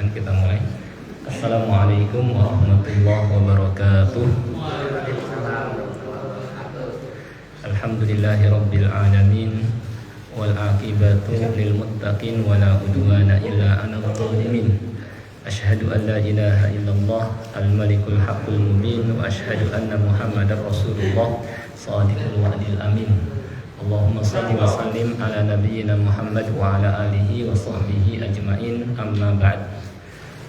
kita mulai. Assalamualaikum warahmatullahi wabarakatuh. Alhamdulillahirabbil alamin wal aqibatu lil muttaqin wala udwana illa 'alal zalimin. Asyhadu an la ilaha illallah al-malikul haqqul mubin wa asyhadu anna Muhammadar Rasulullah shadiqul wa'dil amin. Allahumma shalli wa sallim ala nabiyyina Muhammad wa ala alihi wa sahbihi ajmain, amma ba'd.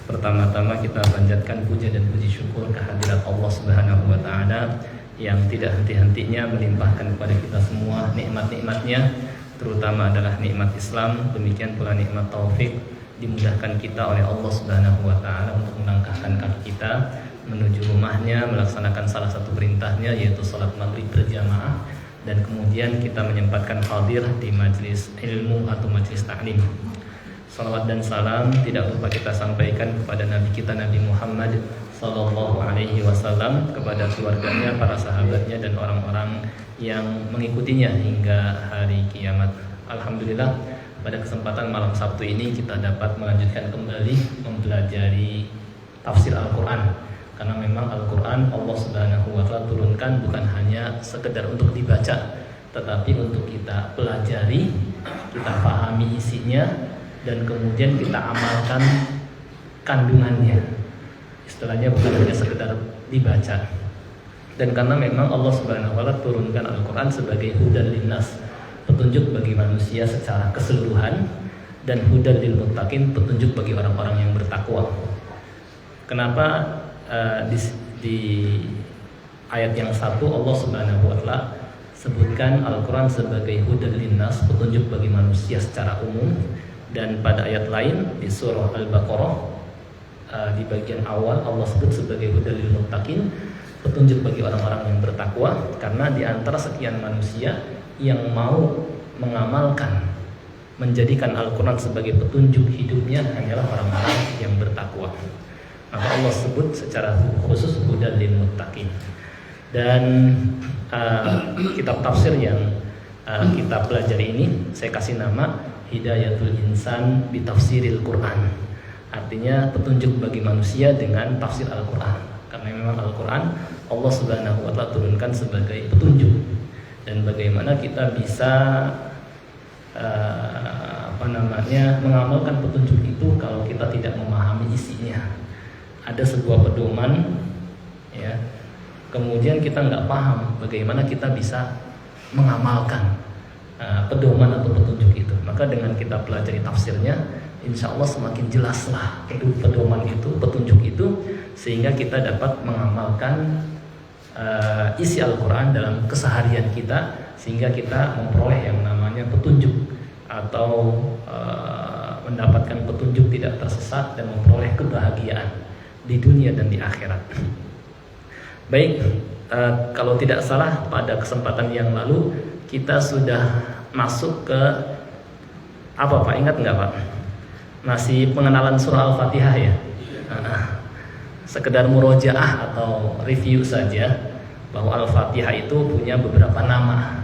Pertama-tama kita panjatkan puja dan puji syukur kehadirat Allah Subhanahu wa taala yang tidak henti-hentinya melimpahkan kepada kita semua nikmat-nikmatnya, terutama adalah nikmat Islam, demikian pula nikmat taufik, dimudahkan kita oleh Allah Subhanahu wa taala untuk melangkahkan kaki kita menuju rumahnya, melaksanakan salah satu perintahnya yaitu salat maghrib berjamaah, dan kemudian kita menyempatkan hadir di majelis ilmu atau majelis ta'lim. Salawat dan salam tidak lupa kita sampaikan kepada Nabi kita Nabi Muhammad sallallahu alaihi wasallam, kepada keluarganya, para sahabatnya, dan orang-orang yang mengikutinya hingga hari kiamat. Alhamdulillah, pada kesempatan malam Sabtu ini kita dapat melanjutkan kembali mempelajari tafsir Al-Quran. Karena memang Al-Quran Allah Subhanahu wa ta'ala turunkan bukan hanya sekedar untuk dibaca, tetapi untuk kita pelajari, kita pahami isinya, dan kemudian kita amalkan kandungannya. Istilahnya bukan hanya sekedar dibaca. Dan karena memang Allah Subhanahu wa ta'ala turunkan Al-Quran sebagai hudan linnas, petunjuk bagi manusia secara keseluruhan, dan hudan lil muttaqin, petunjuk bagi orang-orang yang bertakwa. Kenapa di ayat yang satu Allah Subhanahu wa ta'ala sebutkan Al-Quran sebagai hudan linnas, petunjuk bagi manusia secara umum, dan pada ayat lain di surah Al-Baqarah di bagian awal Allah sebut sebagai hudan lil muttaqin, petunjuk bagi orang-orang yang bertakwa. Karena di antara sekian manusia yang mau mengamalkan, menjadikan Al-Quran sebagai petunjuk hidupnya hanyalah orang-orang yang bertakwa. Maka Allah sebut secara khusus hudan lil muttaqin. Dan kitab tafsir yang kita pelajari ini saya kasih nama Hidayatul Insan bi Tafsiril Quran. Artinya petunjuk bagi manusia dengan tafsir Al-Quran. Karena memang Al-Quran Allah Subhanahu wa ta'ala turunkan sebagai petunjuk. Dan bagaimana kita bisa mengamalkan petunjuk itu kalau kita tidak memahami isinya. Ada sebuah pedoman, ya, kemudian kita nggak paham bagaimana kita bisa mengamalkan pedoman atau petunjuk itu. Maka dengan kita pelajari tafsirnya, insya Allah semakin jelaslah pedoman itu, petunjuk itu, sehingga kita dapat mengamalkan isi Al-Quran dalam keseharian kita, sehingga kita memperoleh yang namanya petunjuk atau mendapatkan petunjuk tidak tersesat dan memperoleh kebahagiaan di dunia dan di akhirat. Baik, kalau tidak salah pada kesempatan yang lalu kita sudah masuk ke apa Pak? Ingat nggak Pak? Masih pengenalan surah Al-Fatihah ya? Sekedar murojaah atau review saja bahwa Al-Fatihah itu punya beberapa nama.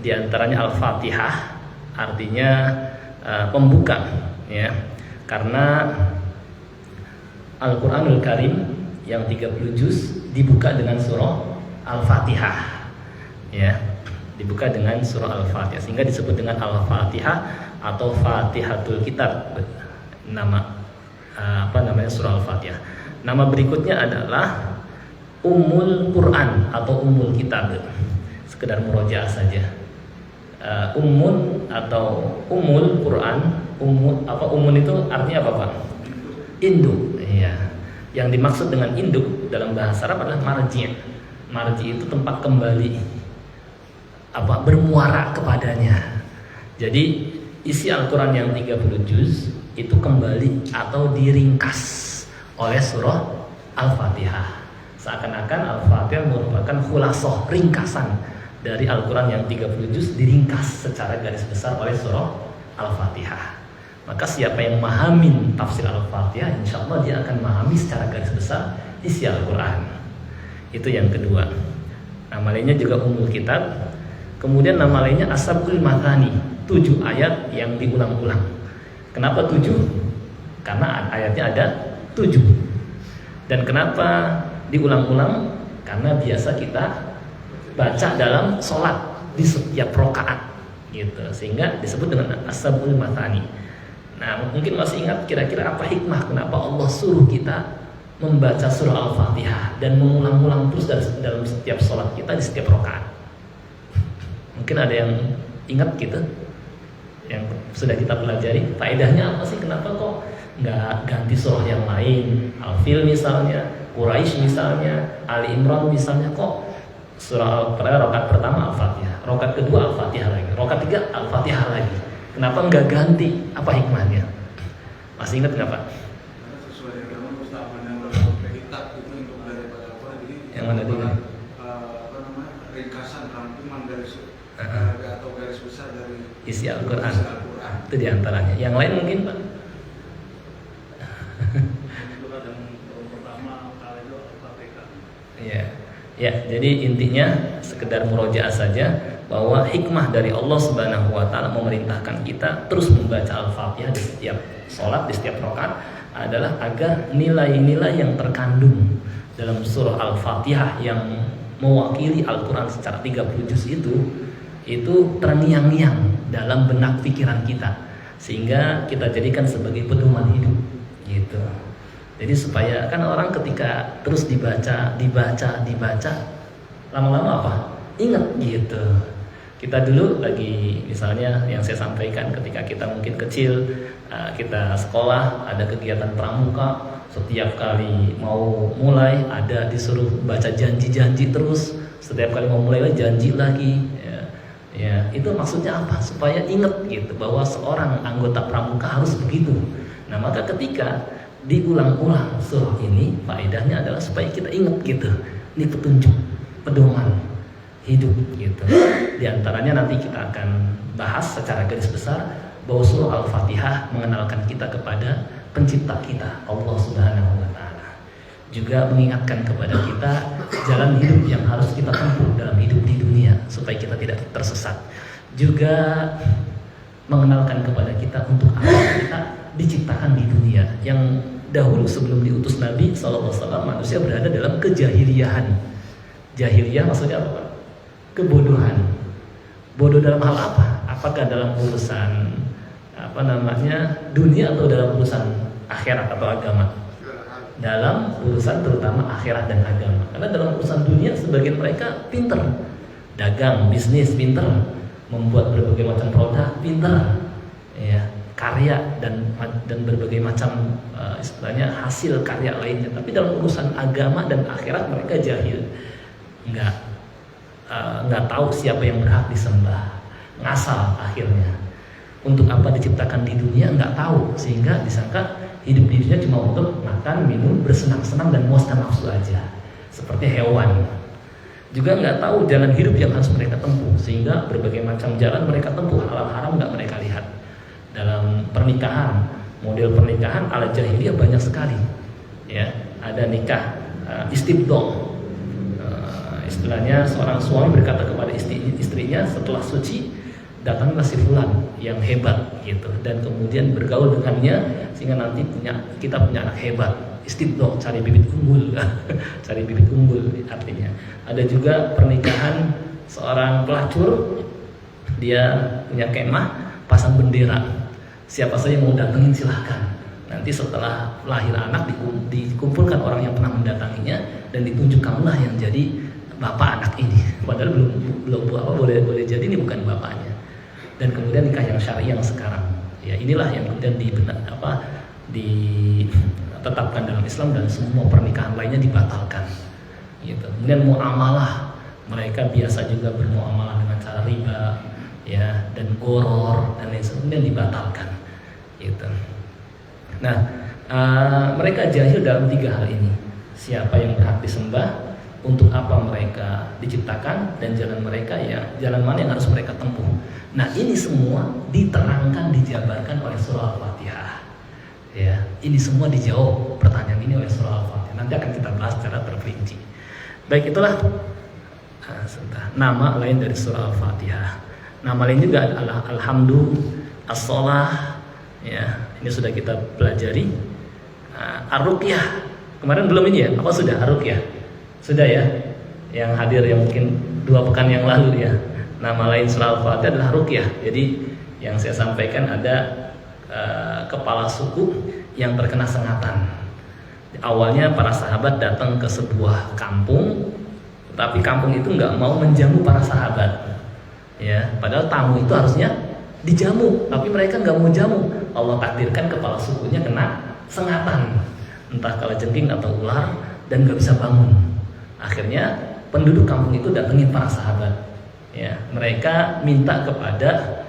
Di antaranya Al-Fatihah artinya pembuka, ya. Karena Al-Quranul Karim yang 30 juz dibuka dengan surah Al-Fatihah, ya, dibuka dengan surah Al-Fatihah, sehingga disebut dengan Al-Fatihah atau Fatihatul Kitab. Nama surah Al-Fatihah. Nama berikutnya adalah Ummul Quran atau Ummul Kitab. Sekedar murojaah saja. Ummun atau Ummul Quran, Ummun itu artinya apa Pak? Induk, ya. Yang dimaksud dengan induk dalam bahasa Arab adalah marji'. Marji' itu tempat kembali, bermuara kepadanya. Jadi isi Al-Quran yang 30 juz itu kembali atau diringkas oleh surah Al-Fatihah. Seakan-akan Al-Fatihah merupakan khulasah, ringkasan dari Al-Quran yang 30 juz diringkas secara garis besar oleh surah Al-Fatihah. Maka siapa yang memahami tafsir Al-Fatihah, insya Allah dia akan memahami secara garis besar isi Al-Quran. Itu yang kedua. Nama lainnya juga Ummul Kitab. Kemudian nama lainnya As-Sab'ul Mathani, 7 ayat yang diulang-ulang. Kenapa 7? Karena ayatnya ada 7. Dan kenapa diulang-ulang? Karena biasa kita baca dalam sholat di setiap rakaat gitu, sehingga disebut dengan as-sab'ul mathani. Nah, mungkin masih ingat kira-kira apa hikmah kenapa Allah suruh kita membaca surah Al-Fatihah dan mengulang-ulang terus dalam setiap sholat kita di setiap rakaat? Mungkin ada yang ingat gitu, yang sudah kita pelajari. Faedahnya apa sih? Kenapa kok nggak ganti surah yang lain? Al-Fil misalnya, Quraisy misalnya, Ali Imran misalnya, kok surah rakaat pertama Al-Fatihah, rakaat kedua Al-Fatihah lagi, rakaat tiga Al-Fatihah lagi. Kenapa nggak ganti? Apa hikmahnya? Masih ingat nggak Pak? Sesuai agama Mustafa yang berkitab itu untuk daripada apa? Jadi yang mana dulu? Apa namanya? Ringkasan rangkuman garis atau garis besar dari isi Al-Quran. Itu diantaranya. Yang lain mungkin Pak? Iya. Ya, jadi intinya sekedar murojaah saja bahwa hikmah dari Allah Subhanahu wa taala memerintahkan kita terus membaca Al-Fatihah di setiap sholat, di setiap rakaat adalah agar nilai-nilai yang terkandung dalam surah Al-Fatihah yang mewakili Al-Quran secara 30 juz itu terngiang-ngiang dalam benak pikiran kita, sehingga kita jadikan sebagai pedoman hidup gitu. Jadi supaya kan orang ketika terus dibaca, lama-lama apa? Ingat gitu. Kita dulu lagi misalnya yang saya sampaikan ketika kita mungkin kecil, kita sekolah ada kegiatan pramuka, setiap kali mau mulai ada disuruh baca janji-janji terus, setiap kali mau mulai janji lagi. Ya, itu maksudnya apa? Supaya ingat gitu bahwa seorang anggota pramuka harus begitu. Nah, maka ketika diulang-ulang surah ini, faedahnya adalah supaya kita ingat gitu. Ini petunjuk, pedoman hidup gitu. Di antaranya nanti kita akan bahas secara garis besar bahwa surah Al-Fatihah mengenalkan kita kepada pencipta kita, Allah Subhanahu wa taala. Juga mengingatkan kepada kita jalan hidup yang harus kita tempuh dalam hidup di dunia supaya kita tidak tersesat. Juga mengenalkan kepada kita untuk apa kita diciptakan di dunia. Yang dahulu sebelum diutus Nabi SAW manusia berada dalam kejahiliahan. Jahiliyah maksudnya apa Pak? Kebodohan. Bodoh dalam hal apa? Apakah dalam urusan dunia atau dalam urusan akhirat atau agama? Dalam urusan terutama akhirat dan agama. Karena dalam urusan dunia sebagian mereka pinter, dagang, bisnis pinter, membuat berbagai macam produk pinter, ya, karya dan berbagai macam istilahnya hasil karya lainnya. Tapi dalam urusan agama dan akhirat mereka jahil, nggak tahu siapa yang berhak disembah, ngasal akhirnya. Untuk apa diciptakan di dunia nggak tahu, sehingga disangka hidup di dunia cuma untuk makan, minum, bersenang-senang dan memuaskan nafsu aja, seperti hewan. Juga nggak tahu jalan hidup yang harus mereka tempuh, sehingga berbagai macam jalan mereka tempuh, halal haram nggak mereka lihat. Dalam pernikahan, model pernikahan ala jahiliyah banyak sekali, ya. Ada nikah istibdol, istilahnya seorang suami berkata kepada istrinya setelah suci, datanglah si fulan yang hebat gitu, dan kemudian bergaul dengannya sehingga nanti kita punya anak hebat. Istibdol, cari bibit unggul, cari bibit unggul artinya. Ada juga pernikahan seorang pelacur, dia punya kemah, pasang bendera. Siapa saja yang mau datangin silahkan. Nanti setelah lahir anak dikumpulkan orang yang pernah mendatanginya dan ditunjuk, kamulah yang jadi bapak anak ini. Padahal belum boleh jadi ini bukan bapaknya. Dan kemudian nikah yang syar'i yang sekarang. Ya, inilah yang kemudian ditetapkan dalam Islam, dan semua pernikahan lainnya dibatalkan. Gitu. Kemudian muamalah, mereka biasa juga bermuamalah dengan cara riba, ya, dan goror dan lain sebagainya dibatalkan. Gitu. Nah, mereka jahil dalam 3 hal ini. Siapa yang berhak disembah, untuk apa mereka diciptakan, dan jalan mana yang harus mereka tempuh. Nah, ini semua diterangkan, dijabarkan oleh surah Al-Fatihah. Ya, ini semua dijawab pertanyaan ini oleh surah Al-Fatihah. Nanti akan kita bahas secara terperinci. Baik, itulah nama lain dari surah Al-Fatihah. Nama lain juga adalah Alhamdu, As-Salah, ya, ini sudah kita pelajari. Ar-Ruqyah. Kemarin belum ini ya? Apa sudah Ar-Ruqyah? Sudah ya? Yang hadir yang mungkin 2 pekan yang lalu ya. Nama lain surah Al-Fatihah adalah Ruqyah. Jadi yang saya sampaikan ada kepala suku yang terkena sengatan. Awalnya para sahabat datang ke sebuah kampung, tapi kampung itu nggak mau menjamu para sahabat. Ya, padahal tamu itu harusnya dijamu, tapi mereka nggak mau jamu. Allah takdirkan kepala sukunya kena sengatan, entah kalajengking atau ular, dan nggak bisa bangun. Akhirnya penduduk kampung itu datengin para sahabat. Ya, mereka minta kepada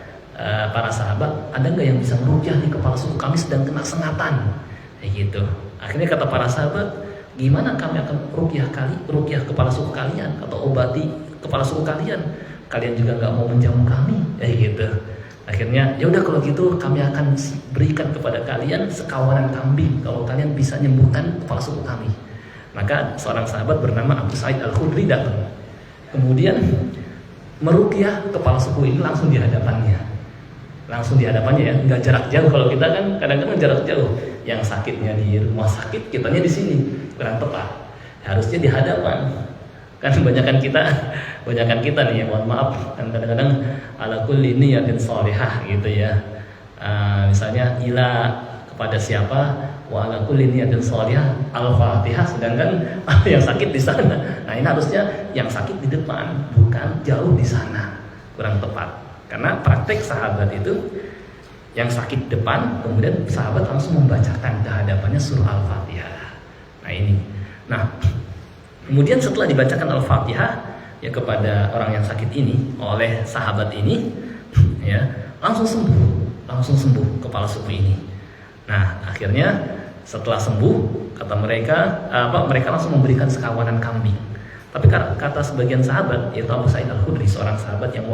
para sahabat, ada nggak yang bisa meruqyah nih kepala suku kami sedang kena sengatan, kayak gitu. Akhirnya kata para sahabat, gimana kami akan ruqyah kepala suku kalian atau obati kepala suku kalian? Kalian juga nggak mau menjamu kami, kayak gitu. Akhirnya ya udah kalau gitu kami akan berikan kepada kalian sekawanan kambing kalau kalian bisa nyembuhkan kepala suku kami. Maka seorang sahabat bernama Abu Sa'id Al-Khudri datang. Kemudian meruqyah kepala suku ini langsung di hadapannya. Ya, nggak jarak jauh. Kalau kita kan kadang-kadang jarak jauh. Yang sakitnya di rumah sakit, kitanya di sini, kurang tepat. Harusnya di hadapan. Kan kebanyakan kita nih ya, mohon maaf, kan kadang-kadang ala kulli niyatin shalihah gitu ya. Misalnya ila kepada siapa, wa ala kulli niyatin shalihah Al-Fatihah, sedangkan yang sakit di sana. Nah, ini harusnya yang sakit di depan, bukan jauh di sana. Kurang tepat. Karena praktek sahabat itu yang sakit depan, kemudian sahabat langsung membacakan ke hadapannya surah Al-Fatihah. Nah ini. Nah, kemudian setelah dibacakan Al-Fatihah ya kepada orang yang sakit ini oleh sahabat ini, ya langsung sembuh kepala suku ini. Nah, akhirnya setelah sembuh, kata mereka langsung memberikan sekawanan kambing. Tapi kata sebagian sahabat, yaitu Abu Sa'id Al-Khudri, seorang sahabat yang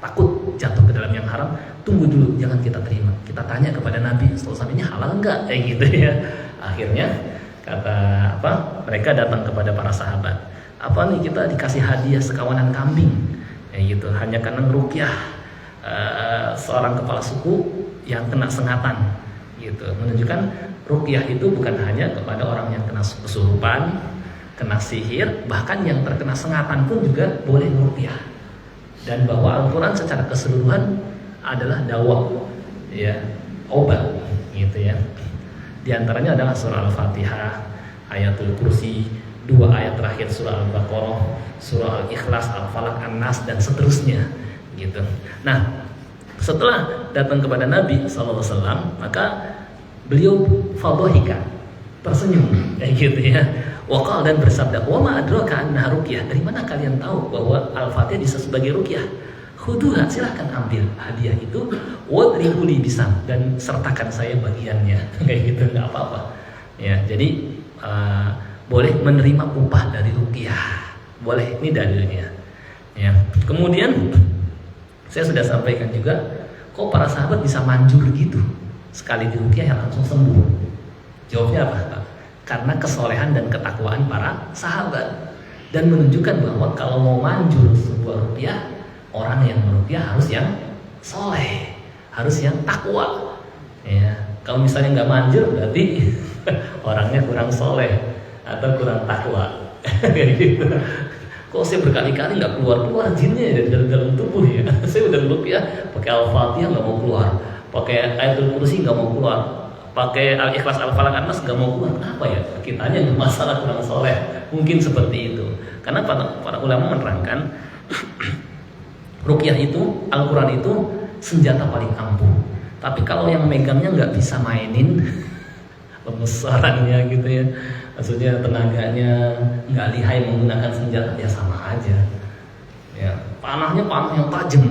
takut jatuh ke dalam yang haram, tunggu dulu, jangan kita terima. Kita tanya kepada Nabi SAW, ini halal enggak? Kayak gitu ya. Akhirnya mereka datang kepada para sahabat. Apa nih, kita dikasih hadiah sekawanan kambing, kayak gitu. Hanya karena ngeruqyah seorang kepala suku yang kena sengatan, gitu. Menunjukkan ruqyah itu bukan hanya kepada orang yang kena kesurupan, kena sihir, bahkan yang terkena sengatan pun juga boleh ngeruqyah. Dan bahwa Al-Quran secara keseluruhan adalah dawa, ya, obat, gitu ya. Di antaranya adalah surah Al-Fatihah, Ayatul Kursi, 2 ayat terakhir surah Al-Baqarah, surah Al-Ikhlas, Al-Falaq, An-Nas, dan seterusnya, gitu. Nah, setelah datang kepada Nabi SAW, maka beliau fadhahika, tersenyum, kayak gitu ya. Waqal, dan bersabda, wa ma adraka annaha ruqyah. Dari mana kalian tahu bahwa Al-Fatihah bisa sebagai ruqyah? Khuduha, silahkan ambil hadiah itu, wadribu li bisam, dan sertakan saya bagiannya. Kayak gitu, nggak apa-apa. Ya, jadi boleh menerima upah dari ruqyah. Boleh, ini dalilnya. Ya. Kemudian saya sudah sampaikan juga, kok para sahabat bisa manjur gitu? Sekali di ruqyah yang langsung sembuh. Jawabnya apa, Pak? Karena kesolehan dan ketakwaan para sahabat, dan menunjukkan bahwa kalau mau manjur sebuah ruqyah, orang yang meruqyah harus yang soleh, harus yang takwa. Ya, kalau misalnya nggak manjur berarti orangnya kurang soleh atau kurang takwa. Gitu. Kok saya berkali-kali nggak keluar jinnya dari dalam tubuh ya? Saya udah meruqyah pakai Al-Fatihah nggak mau keluar, pakai Ayatul Kursi nggak mau keluar, pakai Al-Ikhlas, Al-Falaq, An-Nas nggak mau keluar. Kenapa ya? Kitanya masalah kurang soleh. Mungkin seperti itu. Karena para ulama menerangkan ruqyah itu, Al-Quran itu senjata paling ampuh. Tapi kalau yang megangnya nggak bisa mainin pembesarannya gitu ya, maksudnya tenaganya nggak lihai menggunakan senjata, ya sama aja. Ya, panahnya panah yang tajam,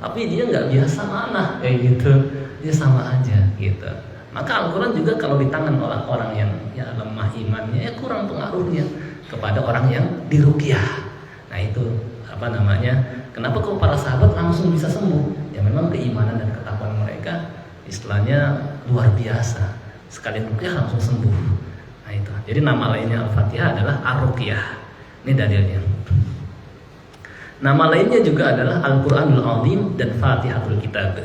tapi dia nggak biasa manah kayak gitu, dia sama aja gitu. Maka Al-Quran juga kalau di tangan orang yang ya lemah imannya, ya kurang pengaruhnya kepada orang yang diruqyah. Nah itu kenapa kok para sahabat langsung bisa sembuh? Ya memang keimanan dan ketakwaan mereka istilahnya luar biasa. Sekali ruqyah langsung sembuh. Nah itu. Jadi nama lainnya Al-Fatihah adalah Ar-Ruqyah. Ini dalilnya. Nama lainnya juga adalah Al-Quranul Azim dan Fatihatul Kitab.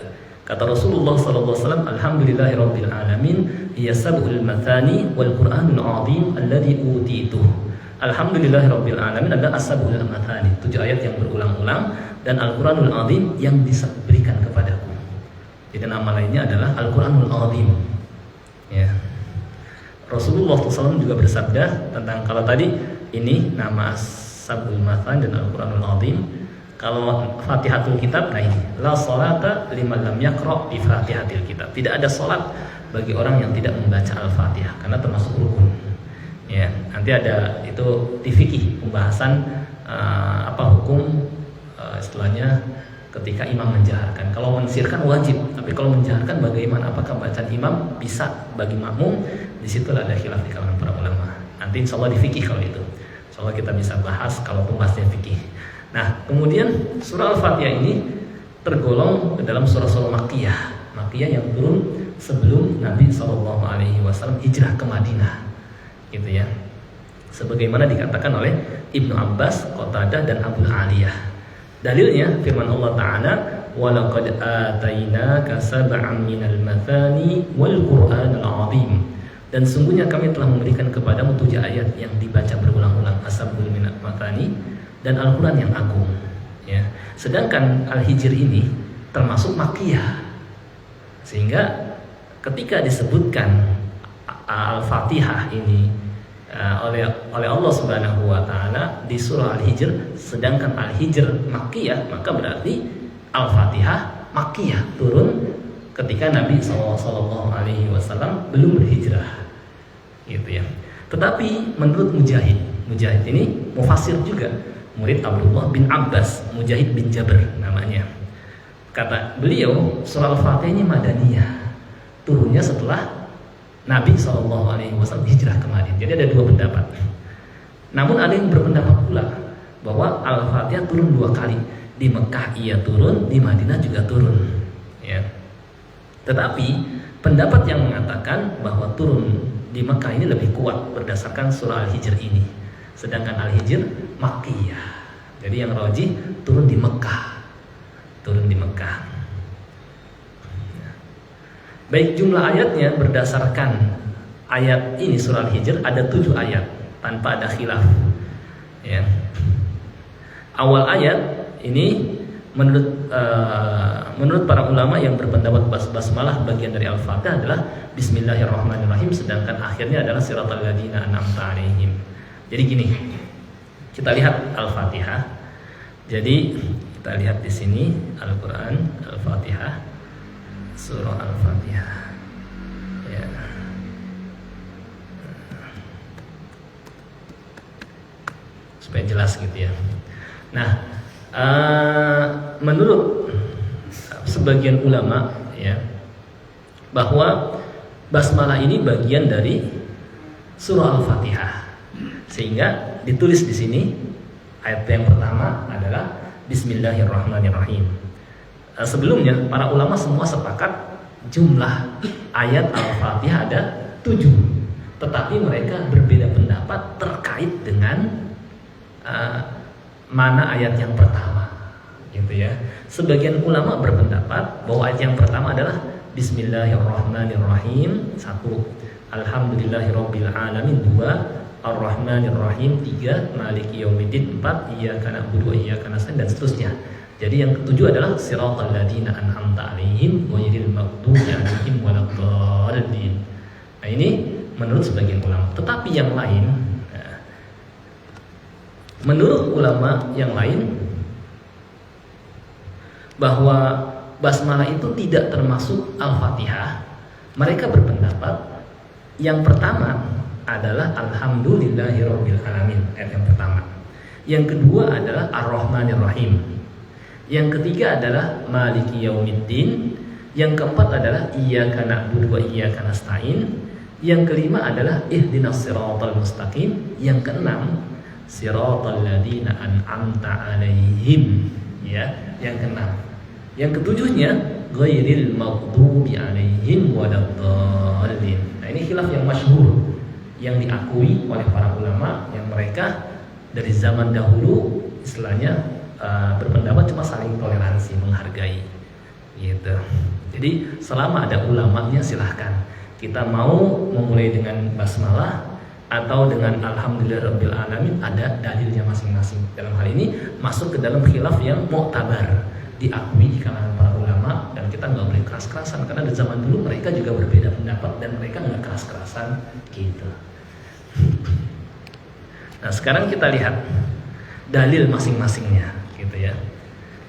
Kata Rasulullah SAW, Alhamdulillahirabbil alamin, hiya sab'ul mathani wal Qur'anul 'azim alladzi utituh. Alhamdulillahirabbil alamin adalah as-sab'ul mathani, 7 ayat yang berulang-ulang, dan Al-Qur'anul 'azim yang diberikan kepadaku. Jadi nama lainnya adalah Al-Qur'anul 'azim. Ya. Rasulullah SAW juga bersabda tentang, kalau tadi ini nama Sab'ul Mathani dan Al-Qur'anul 'azim. Kalau Fatihatul Kitab, nah ini la sholata liman lam yaqra bi Fatihatil Kitab. Tidak ada salat bagi orang yang tidak membaca Al-Fatihah karena termasuk rukun. Ya, nanti ada itu di fikih pembahasan hukum istilahnya ketika imam menjaharkan. Kalau mensirkan wajib, tapi kalau menjaharkan bagaimana? Apakah bacaan imam bisa bagi makmum? Di situ ada khilaf di kalangan para ulama. Nanti insya Allah di fikih kalau itu. Insya Allah kita bisa bahas kalau pembahasannya fikih. Nah, kemudian surah Al-Fatihah ini tergolong ke dalam surah-surah Makkiyah. Makkiyah yang turun sebelum Nabi SAW hijrah ke Madinah, gitu ya. Sebagaimana dikatakan oleh Ibnu Abbas, Qatadah dan Abu Aliyah. Dalilnya firman Allah Ta'ala, وَلَقَدْ آتَيْنَاكَ سَبْعًا مِنَ الْمَثَانِي وَالْقُرْآنَ الْعَظِيمِ. Dan sungguhnya kami telah memberikan kepadamu 7 ayat yang dibaca berulang-ulang, as-sab'ul mathani dan Al-Quran yang agung. Ya. Sedangkan Al-Hijr ini termasuk Makkiyah, sehingga ketika disebutkan Al-Fatihah ini oleh Allah Subhanahu wa Ta'ala di surah Al-Hijr, sedangkan Al-Hijr Makkiyah, maka berarti Al-Fatihah Makkiyah turun ketika Nabi SAW belum berhijrah, gitu ya. Tetapi menurut Mujahid ini mufassir juga, murid Abdullah bin Abbas, Mujahid bin Jabr namanya. Kata beliau, surah Al-Fatihah ini Madaniyah, turunnya setelah Nabi SAW hijrah ke Madinah. Jadi ada 2 pendapat. Namun ada yang berpendapat pula bahwa Al-Fatihah turun 2 kali. Di Mekah ia turun, di Madinah juga turun. Ya. Tetapi pendapat yang mengatakan bahwa turun di Mekah ini lebih kuat berdasarkan surah Al-Hijr ini. Sedangkan Al-Hijr Makkiyah. Jadi yang rajih turun di Mekah. Baik jumlah ayatnya berdasarkan ayat ini surah Al-Hijr ada 7 ayat tanpa ada khilaf. Ya. Awal ayat ini menurut para ulama yang berpendapat basmalah bagian dari Al-Fatihah adalah Bismillahirrahmanirrahim, sedangkan akhirnya adalah Siratal ladzina an'amta 'alaihim. Jadi gini, kita lihat Al-Fatihah. Jadi kita lihat di sini Al-Quran, Al-Fatihah, surah Al-Fatihah. Ya. Supaya jelas gitu ya. Nah, menurut sebagian ulama ya, bahwa basmalah ini bagian dari surah Al-Fatihah. Sehingga ditulis di sini ayat yang pertama adalah Bismillahirrahmanirrahim. Sebelumnya para ulama semua sepakat jumlah ayat Al-Fatihah ada 7, tetapi mereka berbeda pendapat terkait dengan mana ayat yang pertama, gitu ya. Sebagian ulama berpendapat bahwa ayat yang pertama adalah Bismillahirrahmanirrahim 1, Alhamdulillahirabbil alamin 2, Ar-Rahmanir-Rahim 3, Maliki Yaumiddin 4, Iyyaka na'budu wa iyyaka nasta'in, dan seterusnya. Jadi yang ketujuh adalah Siratal ladzina an'amta 'alaihim ghairil maghdubi 'alaihim waladdallin. Nah, ini menurut sebagian ulama. Tetapi yang lain, menurut ulama yang lain, bahwa basmalah itu tidak termasuk Al-Fatihah. Mereka berpendapat yang pertama adalah Alhamdulillahirabbil alamin, ayat yang pertama. Yang kedua adalah Ar-Rahmanir-Rahim. Yang ketiga adalah Maliki Yaumiddin. Yang keempat adalah Iyyaka na'budu wa iyyaka nasta'in. Yang kelima adalah Ihdinas siratal mustaqim. Yang keenam Siratal ladzina an'amta 'alaihim. Ya, yang keenam. Yang ketujuhnya ghairil maghdubi 'alaihim waladdallin. Nah, ini khilaf yang masyhur yang diakui oleh para ulama yang mereka dari zaman dahulu istilahnya berpendapat cuma saling toleransi, menghargai. Gitu. Jadi selama ada ulamanya silahkan. Kita mau memulai dengan basmalah atau dengan alhamdulillahirabbil alamin, ada dalilnya masing-masing. Dalam hal ini masuk ke dalam khilaf yang mu'tabar, diakui di kalangan para ulama, dan kita nggak boleh keras-kerasan karena di zaman dulu mereka juga berbeda pendapat dan mereka nggak keras-kerasan gitu. Nah sekarang kita lihat dalil masing-masingnya gitu ya.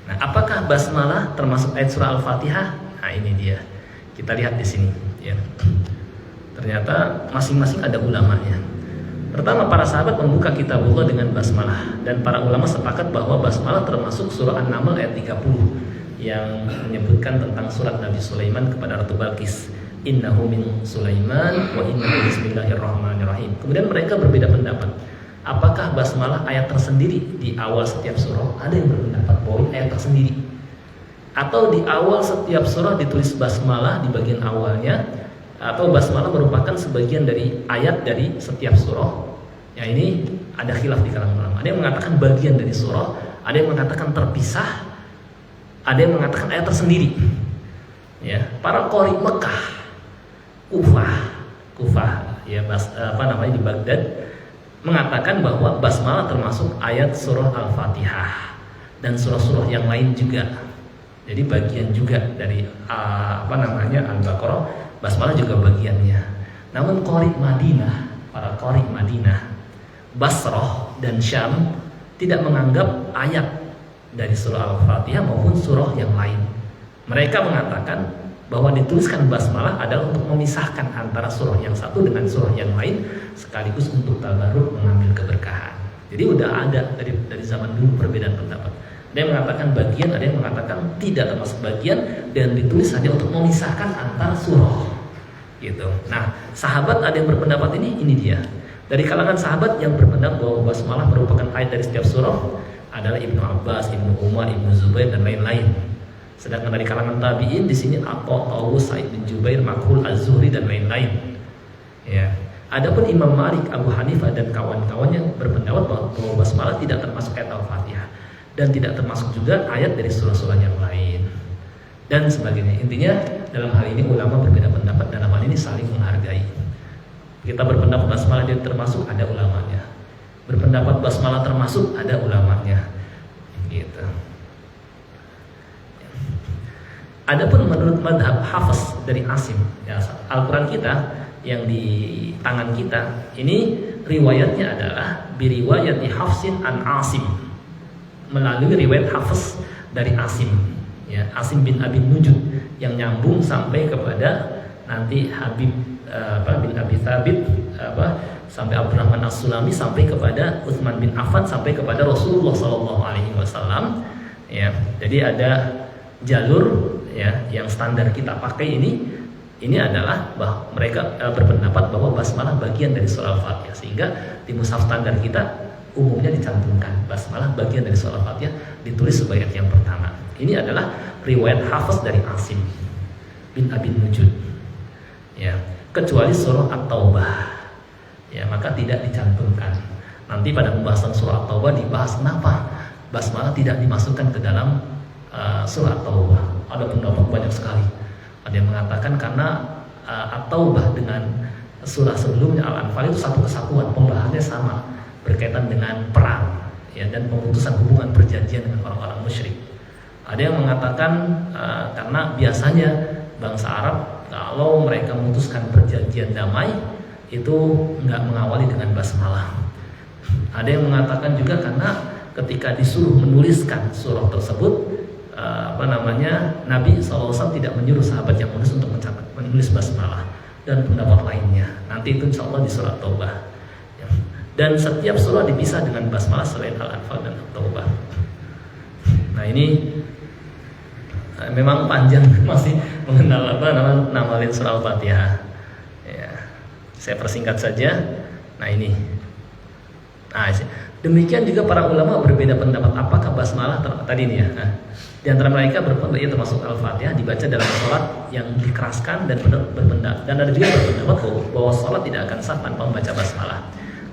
Nah apakah basmalah termasuk ayat surah Al-Fatihah? Nah ini dia, kita lihat di sini ya. Ternyata masing-masing ada ulamanya. Pertama, para sahabat membuka kitabullah dengan basmalah, dan para ulama sepakat bahwa basmalah termasuk surah An-Naml ayat 30 yang menyebutkan tentang surat Nabi Sulaiman kepada Ratu Balqis, innahu min Sulaiman wa innahu bismillahirrahmanirrahim. Kemudian mereka berbeda pendapat, apakah basmalah ayat tersendiri di awal setiap surah? Ada yang berpendapat bahwa ini ayat tersendiri, atau di awal setiap surah ditulis basmalah di bagian awalnya, atau basmalah merupakan sebagian dari ayat dari setiap surah. Ya ini ada khilaf di kalangan ulama. Ada yang mengatakan bagian dari surah, ada yang mengatakan terpisah, ada yang mengatakan ayat tersendiri. Ya, para qori Mekah, Kufah, ya di Baghdad mengatakan bahwa basmalah termasuk ayat surah Al-Fatihah dan surah-surah yang lain juga. Jadi bagian juga dari Al-Baqarah, basmalah juga bagiannya. Namun qori Madinah, para qori Madinah, Basrah dan Syam tidak menganggap ayat dari surah Al-Fatihah maupun surah yang lain. Mereka mengatakan bahwa dituliskan basmalah adalah untuk memisahkan antara surah yang satu dengan surah yang lain, sekaligus untuk tabarruk, mengambil keberkahan. Jadi udah ada dari zaman dulu perbedaan pendapat. Ada yang mengatakan bagian, ada yang mengatakan tidak termasuk bagian, dan ditulis hanya untuk memisahkan antara surah. Gitu. Nah, sahabat ada yang berpendapat ini dia. Dari kalangan sahabat yang berpendapat bahwa basmalah merupakan ayat dari setiap surah adalah Ibnu Abbas, Ibnu Umar, Ibnu Zubair dan lain-lain. Sedangkan dari kalangan tabi'in di sini Tawus, Sa'id bin Jubair, Makhul, Az-Zuhri dan lain-lain. Ya. Adapun Imam Malik, Abu Hanifah dan kawan-kawannya berpendapat bahwa basmalah tidak termasuk ayat Al-Fatihah dan tidak termasuk juga ayat dari surah-surah yang lain dan sebagainya. Intinya dalam hal ini ulama berbeda pendapat, dalam hal ini saling menghargai. Kita berpendapat basmalah tidak termasuk, ada ulamanya. Berpendapat basmalah termasuk, ada ulamanya. Gitu. Adapun menurut madhab Hafiz dari Asim, ya, Al-Quran kita yang di tangan kita ini riwayatnya adalah biriwayati Hafsin an Asim, melalui riwayat Hafiz dari Asim, ya, Asim bin Abi Nujud, yang nyambung sampai kepada nanti Habib bin Abi Thabit, sampai Abdurrahman As-Sulami, sampai kepada Utsman bin Affan, sampai kepada Rasulullah SAW. Ya, jadi ada jalur ya yang standar kita pakai ini adalah bahwa mereka berpendapat bahwa basmalah bagian dari surah Al-Fatihah, sehingga di mushaf standar kita umumnya dicantumkan basmalah bagian dari surah Al-Fatihah, ditulis sebagai ayat yang pertama. Ini adalah riwayat Hafiz dari Asim bin Abi Nujud, ya, kecuali surah At-Taubah, ya, maka tidak dicantumkan. Nanti pada pembahasan surah At-Taubah dibahas kenapa basmalah tidak dimasukkan ke dalam surah At-Taubah. Ada pendapat banyak sekali. Ada yang mengatakan karena At-Taubah dengan surah sebelumnya Al-Anfal itu satu kesatuan, pembahasannya sama, berkaitan dengan perang, ya, dan pemutusan hubungan perjanjian dengan orang-orang musyrik. Ada yang mengatakan karena biasanya bangsa Arab kalau mereka memutuskan perjanjian damai itu nggak mengawali dengan basmalah. Ada yang mengatakan juga karena ketika disuruh menuliskan surah tersebut, Nabi SAW tidak menyuruh sahabat yang menulis untuk menulis basmalah, dan pendapat lainnya. Nanti itu insya Allah di surah Taubah. Ya. Dan setiap surah dipisah dengan basmalah selain Al-Anfal dan Taubah. Nah ini memang panjang masih mengenal namalin surah Al-Fatihah. Ya. Saya persingkat saja. Nah ini. Nah, demikian juga para ulama berbeda pendapat apakah basmalah tadi ini ya. Nah, di antara mereka berpendapat ia termasuk Al-Fatihah dibaca dalam sholat yang dikeraskan dan berpendapat, dan ada juga berpendapat bahwa sholat tidak akan sah tanpa membaca basmalah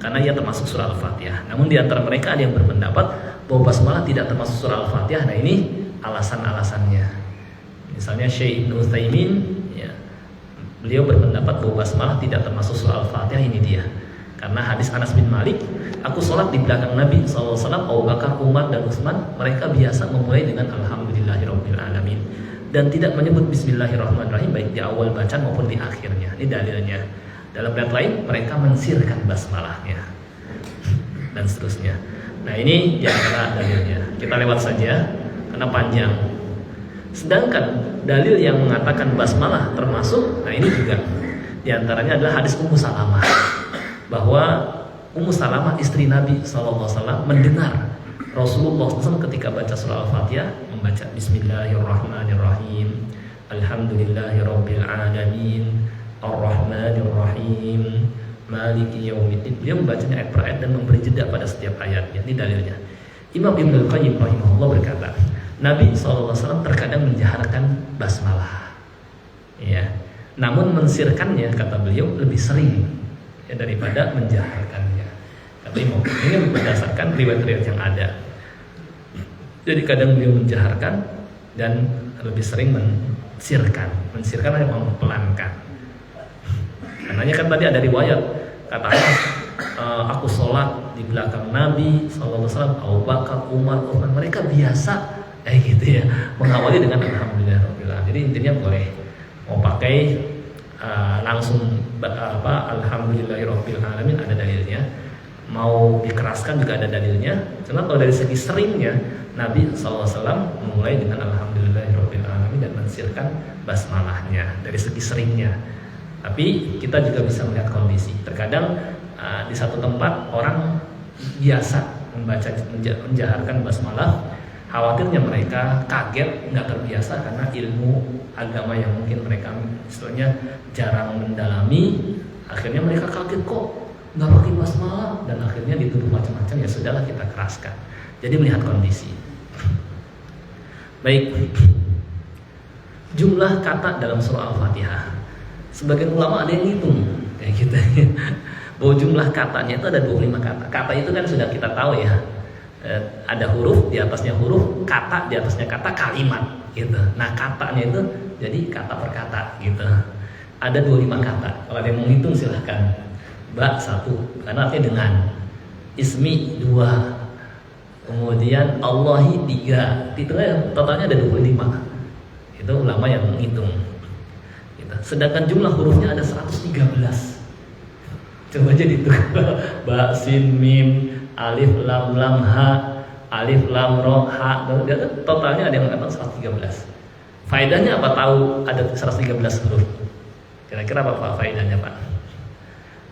karena ia termasuk surah Al-Fatihah. Namun di antara mereka ada yang berpendapat bahwa basmalah tidak termasuk surah Al-Fatihah. Nah ini alasan-alasannya. Misalnya Syekh Ibnu Utsaimin, ya, beliau berpendapat bahwa basmalah tidak termasuk surah Al-Fatihah. Ini dia. Karena hadis Anas bin Malik, aku sholat di belakang Nabi SAW, Abu Bakar, Umar, dan Utsman, mereka biasa memulai dengan Alhamdulillahirabbil alamin dan tidak menyebut Bismillahirrahmanirrahim baik di awal bacaan maupun di akhirnya. Ini dalilnya. Dalam riwayat lain, mereka mensirkan basmalahnya dan seterusnya. Nah, ini di antara dalilnya. Kita lewat saja karena panjang. Sedangkan dalil yang mengatakan basmalah termasuk, nah ini juga di antaranya adalah hadis Ummu Salamah, bahwa Ummu Salamah istri Nabi SAW mendengar Rasulullah SAW ketika baca surah Al-Fatihah membaca Bismillahirrahmanirrahim, Alhamdulillahirabbil alamin, Ar-Rahmanirrahim, Maliki Yaumiddin. Beliau membacanya ayat per ayat dan memberi jeda pada setiap ayatnya. Ini dalilnya. Imam Ibnu Qayyim rahimahullah berkata, Nabi SAW terkadang menjaharkan basmalah, ya, namun mensirkannya, kata beliau, lebih sering, ya, daripada menjaharkannya. Kata Imam, ini berdasarkan riwayat-riwayat yang ada. Jadi kadang beliau menjaharkan dan lebih sering mensirkan. Mensirkan adalah mempelankan. Karenanya kan tadi ada riwayat, katanya aku sholat di belakang Nabi SAW, Abu Bakar, Umar, Utsman, mereka biasa gitu ya, mengawali dengan Alhamdulillahirabbil alamin. Jadi intinya boleh mau pakai langsung Alhamdulillahirabbil alamin, ada dalilnya. Mau dikeraskan juga ada dalilnya. Cuma kalau dari segi seringnya, Nabi SAW memulai dengan Alhamdulillahirabbil alamin dan mensirkan basmalahnya dari segi seringnya. Tapi kita juga bisa melihat kondisi. Terkadang di satu tempat orang biasa menjaharkan basmalah, khawatirnya mereka kaget, nggak terbiasa karena ilmu agama yang mungkin mereka istilahnya jarang mendalami. Akhirnya mereka kaget, kok nggak pakai basmalah, dan akhirnya dituduh macam-macam. Ya sudahlah, kita keraskan. Jadi melihat kondisi. Baik, jumlah kata dalam surah Al-Fatihah, sebagian ulama ada yang ngitung kayak gitu, bahwa jumlah katanya itu ada 25 kata. Kata itu kan sudah kita tahu ya, ada huruf, di atasnya huruf, kata, di atasnya kata, kalimat gitu. Nah, katanya itu jadi kata per kata gitu. Ada 25 kata. Kalau ada yang mau ngitung silahkan. Ba 1, karena artinya dengan. Ismi 2, kemudian Allahi 3. Itu totalnya ada 25. Itu ulama yang menghitung gitu. Sedangkan jumlah hurufnya ada 113. Coba aja dihitung. Ba, sin, mim, alif, lam, ha, alif, lam, ro, ha. Totalnya ada yang mengatakan 113. Faedahnya apa tahu ada 113 huruf? Kira-kira apa faedahnya, Pak?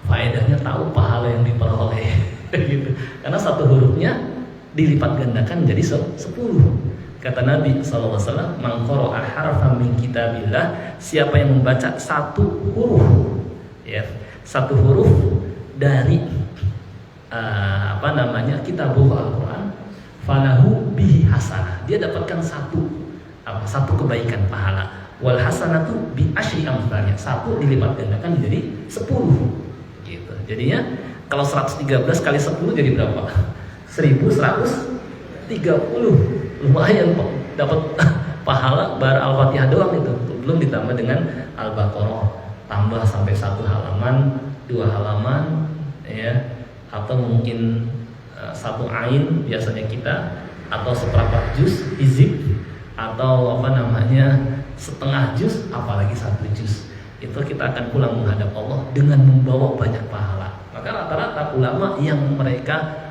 Faedahnya tahu pahala yang diperoleh gitu. Karena satu hurufnya dilipat gandakan jadi 10. Kata Nabi SAW, man qara'a harfan min kitabillah, siapa yang membaca satu huruf, ya, satu huruf dari kitabullah Al-Quran, falahu bihi hasanah, dia dapatkan satu kebaikan pahala. Wal hasanatu bi asyri amsalnya, satu dilipat gandakan jadi 10 gitu. Jadinya kalau 113 kali 10 jadi berapa? 1130. Lumayan dapat pahala bar Al-Fatihah doang itu. Belum ditambah dengan Al-Baqarah, tambah sampai 1 halaman, 2 halaman, ya, atau mungkin 1 ain biasanya kita, atau seperempat juz hizib, atau setengah juz, apalagi 1 juz. Itu kita akan pulang menghadap Allah dengan membawa banyak pahala. Maka rata-rata ulama yang mereka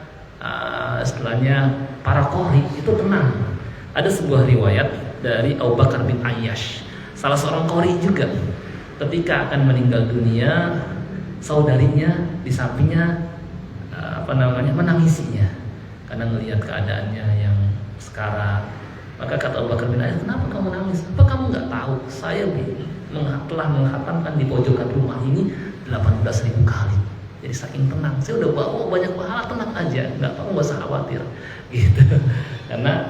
istilahnya para qori itu tenang. Ada sebuah riwayat dari Abu Bakar bin Ayyash, salah seorang qori juga, ketika akan meninggal dunia, saudarinya di sampingnya menangisinya karena melihat keadaannya yang sekarang. Maka kata Abu Bakar bin Ayyash, kenapa kamu nangis? Apa kamu nggak tahu saya telah menghatamkan di pojokan rumah ini 18.000 kali. Jadi saking tenang, saya udah bawa banyak pahala, tenang aja, nggak usah khawatir, gitu. Karena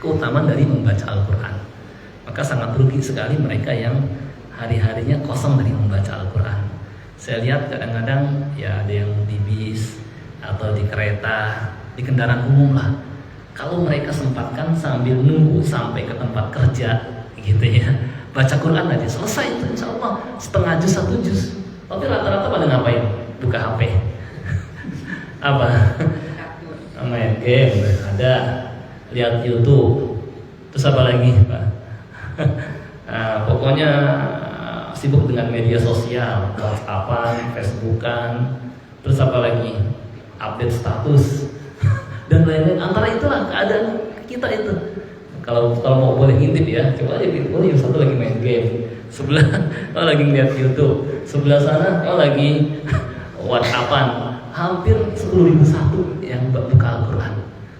keutamaan dari membaca Al-Quran. Maka sangat rugi sekali mereka yang hari-harinya kosong dari membaca Al-Quran. Saya lihat kadang-kadang ya ada yang di bis atau di kereta, di kendaraan umum lah, Kalau mereka sempatkan sambil nunggu sampai ke tempat kerja, gitu ya, baca Quran aja selesai itu, insya Allah setengah juz 1 juz. Tapi rata-rata pada ngapain? Buka HP, apa? Main game, ada, lihat YouTube, terus apa lagi, Pak? Nah, pokoknya sibuk dengan media sosial, WhatsAppan, Facebookan, terus apa lagi, update status dan lain-lain. Antara itulah keadaan kita itu. Kalau mau boleh ngintip ya, coba aja yang satu lagi main game, sebelah lagi ngeliat YouTube, sebelah sana lagi WhatsAppan, hampir 10.001 yang buka Al-Quran.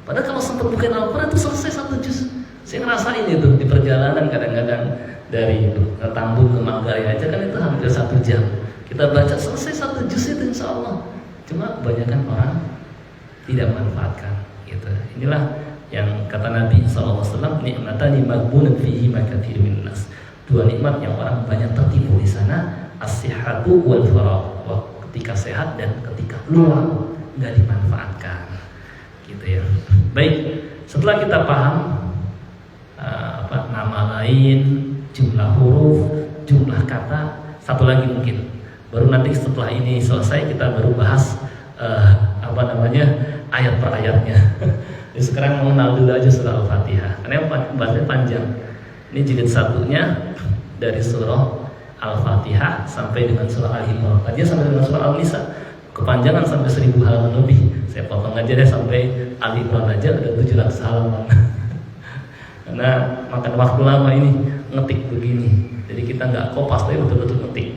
Padahal kalau sempat bukain Al-Quran itu selesai 1 juz. Saya ngerasain itu di perjalanan, kadang-kadang dari Tambun ke Manggarai aja kan itu hampir 1 jam. Kita baca selesai 1 juz itu insya Allah. Cuma kebanyakan orang tidak manfaatkan gitu. Inilah yang kata Nabi SAW, nikmatani maghbunun fihi makathir min nas. 2 nikmat yang orang banyak tertipu di sana, as-sihhatu wal faragh. Ketika sehat dan ketika luang nggak dimanfaatkan gitu ya. Baik, setelah kita paham nama lain, jumlah huruf, jumlah kata, satu lagi mungkin baru nanti setelah ini selesai kita baru bahas ayat per ayatnya. Jadi sekarang mengenal dulu aja surah Al-Fatihah karena bahasanya panjang. Ini jilid 1-nya dari surah Al-Fatihah sampai dengan surah Al-Imran. Tadinya sampai dengan surah Al-Nisa, kepanjangan sampai 1000 halaman lebih. Saya potong aja deh sampai Al-Imran aja udah 700 halaman. Karena makan waktu lama ini ngetik begini. Jadi kita nggak kopas tapi betul-betul ngetik.